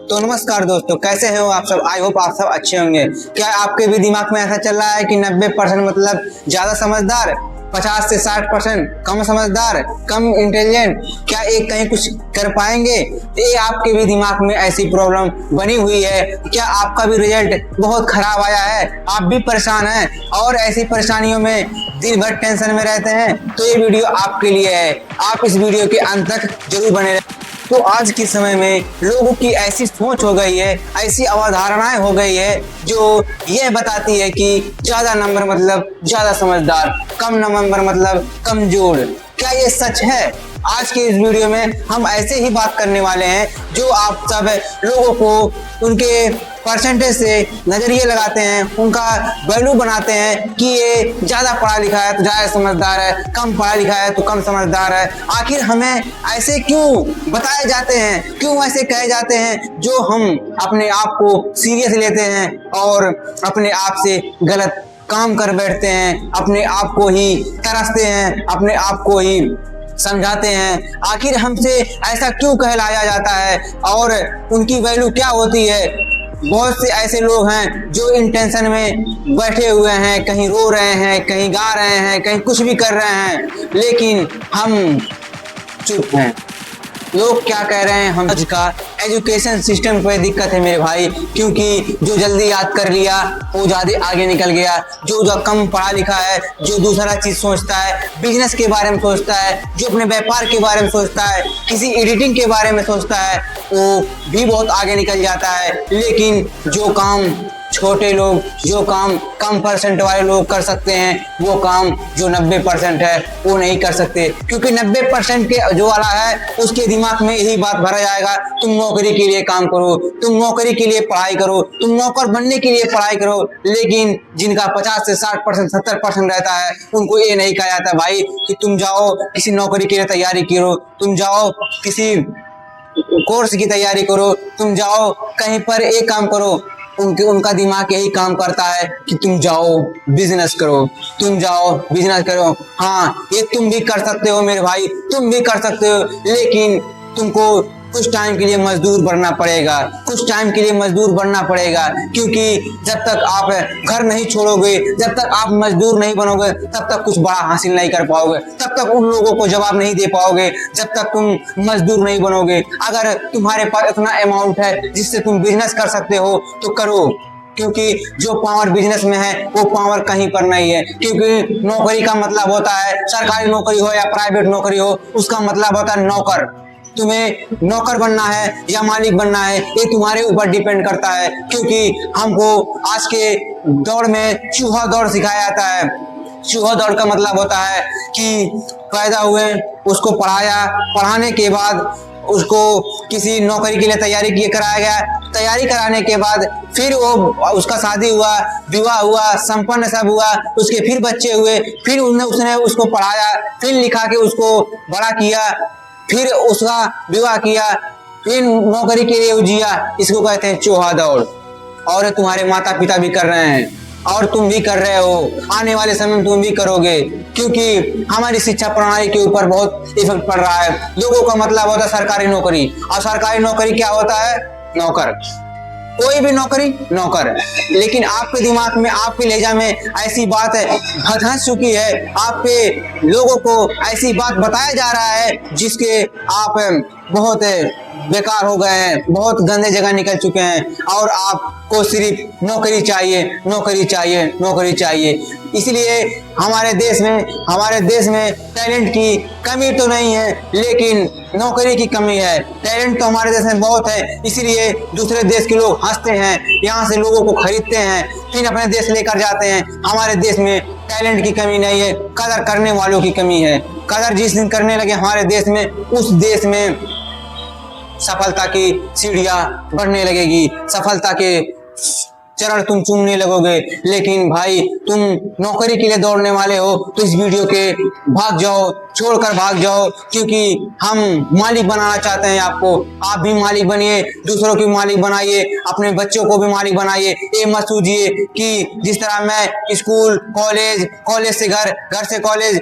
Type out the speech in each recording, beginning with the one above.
तो नमस्कार दोस्तों, कैसे हो आप सब। आई होप आप सब अच्छे होंगे। क्या आपके भी दिमाग में ऐसा चल रहा है कि 90% मतलब ज्यादा समझदार, 50 से 60% कम समझदार, कम इंटेलिजेंट, क्या एक कहीं कुछ कर पाएंगे। ये आपके भी दिमाग में ऐसी प्रॉब्लम बनी हुई है। क्या आपका भी रिजल्ट बहुत खराब आया है, आप भी परेशान हैं और ऐसी परेशानियों में दिन भर टेंशन में रहते हैं, तो ये वीडियो आपके लिए है। आप इस वीडियो के अंत तक जरूर बने रहें। तो आज के समय में लोगों की ऐसी सोच हो गई है, ऐसी अवधारणाएं हो गई है जो ये बताती है कि ज्यादा नंबर मतलब ज्यादा समझदार, कम नंबर मतलब कमजोर। क्या ये सच है? आज के इस वीडियो में हम ऐसे ही बात करने वाले हैं जो आप सब लोगों को उनके परसेंटेज से नजरिए लगाते हैं, उनका वैल्यू बनाते हैं कि ये ज्यादा पढ़ा लिखा है तो ज्यादा समझदार है, कम पढ़ा लिखा है तो कम समझदार है। आखिर हमें ऐसे क्यों बताए जाते हैं, क्यों ऐसे कहे जाते हैं जो हम अपने आप को सीरियस लेते हैं और अपने आप से गलत काम कर बैठते हैं, अपने आप को ही तरसते हैं, अपने आप को ही समझाते हैं। आखिर हमसे ऐसा क्यों कहलाया जाता है और उनकी वैल्यू क्या होती है? बहुत से ऐसे लोग हैं जो इन टेंशन में बैठे हुए हैं, कहीं रो रहे हैं, कहीं गा रहे हैं, कहीं कुछ भी कर रहे हैं, लेकिन हम चुप हैं। लोग क्या कह रहे हैं, हम आज का एजुकेशन सिस्टम पे दिक्कत है मेरे भाई, क्योंकि जो जल्दी याद कर लिया वो ज्यादा आगे निकल गया, जो कम पढ़ा लिखा है, जो दूसरा चीज सोचता है, बिजनेस के बारे में सोचता है, जो अपने व्यापार के बारे में सोचता है, किसी एडिटिंग के बारे में सोचता है, वो भी बहुत आगे निकल जाता है। लेकिन जो काम छोटे लोग, जो काम कम परसेंट वाले लोग कर सकते हैं, वो काम जो 90% है वो नहीं कर सकते, क्योंकि 90% के जो वाला है उसके दिमाग में यही बात भरा जाएगा, तुम नौकरी के लिए काम करो, तुम नौकरी के लिए पढ़ाई करो, तुम नौकर बनने के लिए पढ़ाई करो। लेकिन जिनका 50 से 60%, 70% रहता है, उनको ये नहीं कहा जाता भाई कि तुम जाओ किसी नौकरी के लिए तैयारी करो, तुम जाओ किसी कोर्स की तैयारी करो, तुम जाओ कहीं पर एक काम करो। उनका दिमाग यही काम करता है कि तुम जाओ बिजनेस करो, तुम जाओ बिजनेस करो। हाँ, ये तुम भी कर सकते हो मेरे भाई, तुम भी कर सकते हो, लेकिन तुमको कुछ टाइम के लिए मजदूर बनना पड़ेगा, कुछ टाइम के लिए मजदूर बनना पड़ेगा, क्योंकि जब तक आप घर नहीं छोड़ोगे, जब तक आप मजदूर नहीं बनोगे, तब तक कुछ बड़ा हासिल नहीं कर पाओगे, तब तक उन लोगों को जवाब नहीं दे पाओगे, जब तक तुम मजदूर नहीं बनोगे। अगर तुम्हारे पास इतना अमाउंट है जिससे तुम बिजनेस कर सकते हो तो करो, क्योंकि जो पावर बिजनेस में है वो पावर कहीं पर नहीं है। क्योंकि नौकरी का मतलब होता है, सरकारी नौकरी हो या प्राइवेट नौकरी हो, उसका मतलब होता है नौकर। तुम्हें नौकर बनना है या मालिक बनना है, ये तुम्हारे ऊपर डिपेंड करता है। क्योंकि हमको आज के दौर में चूहा दौड़ सिखाया जाता है। चूहा दौड़ का मतलब होता है कि पैदा हुए, उसको पढ़ाया, पढ़ाने के बाद उसको किसी नौकरी के लिए तैयारी किए कराया गया, तैयारी कराने के बाद फिर वो उसका शादी हुआ, विवाह हुआ, संपन्न सब हुआ, उसके फिर बच्चे हुए, फिर उसने उसको पढ़ाया, फिर लिखा के उसको बड़ा किया, फिर उसका विवाह किया, फिर नौकरी के लिए जिया। इसको कहते हैं चूहा दौड़। और तुम्हारे माता पिता भी कर रहे हैं और तुम भी कर रहे हो, आने वाले समय में तुम भी करोगे, क्योंकि हमारी शिक्षा प्रणाली के ऊपर बहुत इफेक्ट पड़ रहा है। लोगों का मतलब होता है सरकारी नौकरी, और सरकारी नौकरी क्या होता है? नौकर। कोई भी नौकरी नौकर। लेकिन आपके दिमाग में, आपके लहजा में ऐसी बात धंस चुकी है, आपके लोगों को ऐसी बात बताया जा रहा है जिसके आप बहुत बेकार हो गए हैं, बहुत गंदे जगह निकल चुके हैं, और आपको सिर्फ नौकरी चाहिए, नौकरी चाहिए, नौकरी चाहिए। इसलिए हमारे देश में टैलेंट की कमी तो नहीं है, लेकिन नौकरी की कमी है। टैलेंट तो हमारे देश में बहुत है, इसलिए दूसरे देश के लोग हंसते हैं, यहाँ से लोगों को खरीदते हैं, फिर अपने देश लेकर जाते हैं। हमारे देश में टैलेंट की कमी नहीं है, कदर करने वालों की कमी है। कदर जिस दिन करने लगे हमारे देश में, उस देश में सफलता की सीढ़ियां बढ़ने लगेगी, सफलता के चरण तुम चूमने लगोगे। लेकिन भाई तुम नौकरी के लिए दौड़ने वाले हो तो इस वीडियो के भाग जाओ, छोड़कर भाग जाओ, क्योंकि हम मालिक बनाना चाहते हैं आपको। आप भी मालिक बनिए, दूसरों की मालिक बनाइए, अपने बच्चों को भी मालिक बनाइए। ये मत सोचिए कि जिस तरह मैं स्कूल, कॉलेज, कॉलेज से घर, घर से कॉलेज,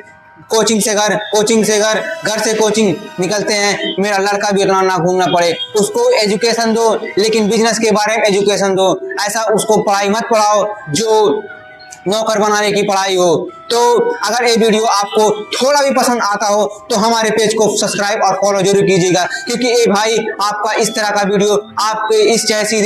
कोचिंग से घर, कोचिंग से घर, घर से कोचिंग निकलते हैं, मेरा लड़का भी इतना ना घूमना पड़े। उसको एजुकेशन दो, लेकिन बिजनेस के बारे में एजुकेशन दो। ऐसा उसको पढ़ाई मत पढ़ाओ जो नौकर बनाने की पढ़ाई हो। तो अगर ये वीडियो आपको थोड़ा भी पसंद आता हो तो हमारे पेज को सब्सक्राइब और फॉलो जरूर कीजिएगा, क्योंकि ये भाई आपका इस तरह का वीडियो आपके इस जैसी